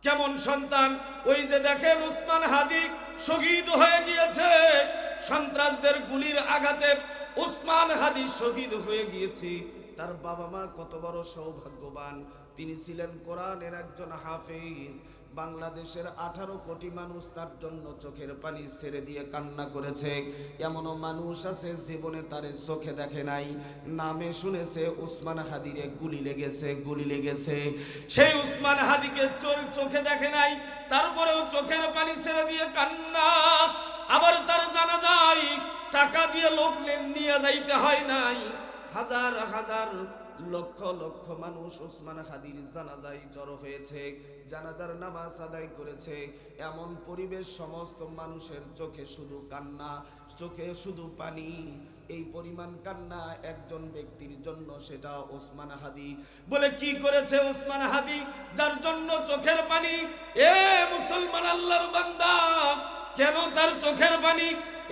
কেমন সন্তান? ওই যে দেখেন উসমান হাদি শহীদ হয়ে গিয়েছে সন্ত্রাসদের গুলির আঘাতে। উসমান হাদি শহীদ হয়ে গিয়েছে। তার বাবা মা কত বড় সৌভাগ্যবান, তিনি ছিলেন কোরআনের একজন হাফেজ। বাংলাদেশের 18 কোটি মানুষ তার জন্য চোখের পানি ছেড়ে দিয়ে কান্না করেছে। এমনও মানুষ আছে জীবনে তারে চোখে দেখে নাই, নামে শুনেছে উসমান হাদিরে গুলি লেগেছে, গুলি লেগেছে। সেই উসমান হাদিকে চোখে দেখে নাই, তারপরেও চোখের পানি ছেড়ে দিয়ে কান্না। আবার তার জানা যায় টাকা দিয়ে লোক নিয়ে যাইতে হয় নাই, হাজার হাজার লক্ষ লক্ষ মানুষ উসমান হাদির জানাজায় জড়ো হয়েছে, জানাজার নামাজ আদায় করেছে। এমন পরিবেশ, সমস্ত মানুষের চোখে শুধু কান্না, চোখে শুধু পানি। এই পরিমাণ কান্না একজন ব্যক্তির জন্য, সেটা উসমান হাদি। বলে কি করেছে উসমান হাদি যার জন্য চোখের পানি? এ মুসলমান আল্লাহর বান্দা, কেন তার চোখের পানি?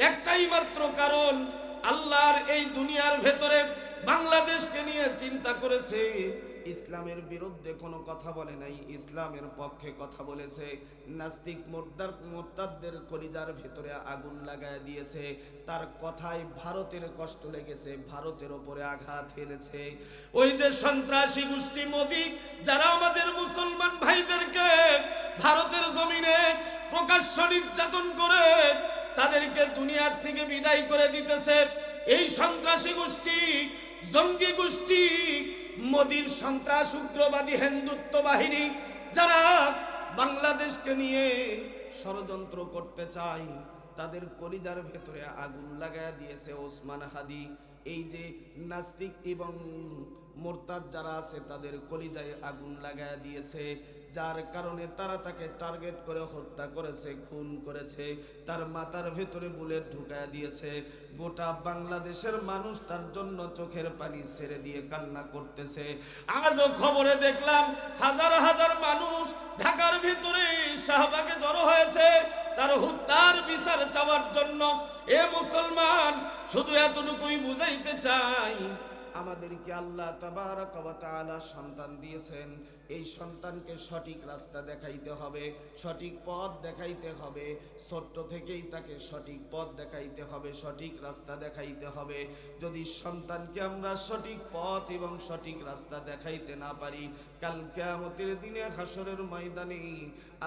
একটাই মাত্র কারণ, আল্লাহর এই দুনিয়ার ভেতরে বাংলাদেশকে নিয়ে চিন্তা করেছে, ইসলামের বিরুদ্ধে কোনো কথা বলে নাই, ইসলামের পক্ষে কথা বলেছে। নাস্তিক মোরতাদদের কলিজার ভেতরে আগুন লাগায় দিয়েছে, তার কথায় ভারতের কষ্ট লেগেছে, ভারতের ওপরে আঘাত হেনেছে। ওই যে সন্ত্রাসী গোষ্ঠী মোদি, যারা আমাদের মুসলমান ভাইদেরকে ভারতের জমিনে প্রকাশ্য নির্যাতন করে তাদেরকে দুনিয়ার থেকে বিদায় করে দিতেছে, এই সন্ত্রাসী গোষ্ঠী, জঙ্গি গোষ্ঠী, মোদির সন্ত্রাস উগ্রবাদী হিন্দুত্ব বাহিনী, যারা বাংলাদেশকে নিয়ে ষড়যন্ত্র করতে চায়, তাদের কলিজার ভেতরে আগুন লাগায় দিয়েছে ওসমান হাদি। এই যে নাস্তিক এবং মোরতাদ যারা আছে, তাদের কলিজায় আগুন লাগায় দিয়েছে, যার কারণে তারা তাকে টার্গেট করে হত্যা করেছে, খুন করেছে, তার মাথার ভেতরে বুলেট ঢুকায় দিয়েছে। গোটা বাংলাদেশের মানুষ তার জন্য চোখের পানি ছেড়ে দিয়ে কান্না করতেছে। আজও খবরে দেখলাম হাজার হাজার মানুষ ঢাকার ভিতরে শাহবাগে জড়ো হয়েছে তার হত্যার বিচার চাওয়ার জন্য। এ মুসলমান, শুধু এতটুকুই বুঝাইতে চাই, আমাদেরকে আল্লাহ তাবারক ওয়া তাআলা সন্তান দিয়েছেন, এই সন্তানকে সঠিক রাস্তা দেখাইতে হবে, সঠিক পথ দেখাইতে হবে। ছোট্ট থেকেই তাকে সঠিক পথ দেখাইতে হবে, সঠিক রাস্তা দেখাইতে হবে। যদি সন্তানকে আমরা সঠিক পথ এবং সঠিক রাস্তা দেখাইতে না পারি, কাল কিয়ামতের দিনে হাসরের ময়দানে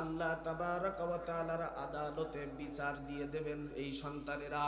আল্লাহ তাবারক ওয়া তাআলার আদালতে বিচার দিয়ে দেবেন এই সন্তানেরা।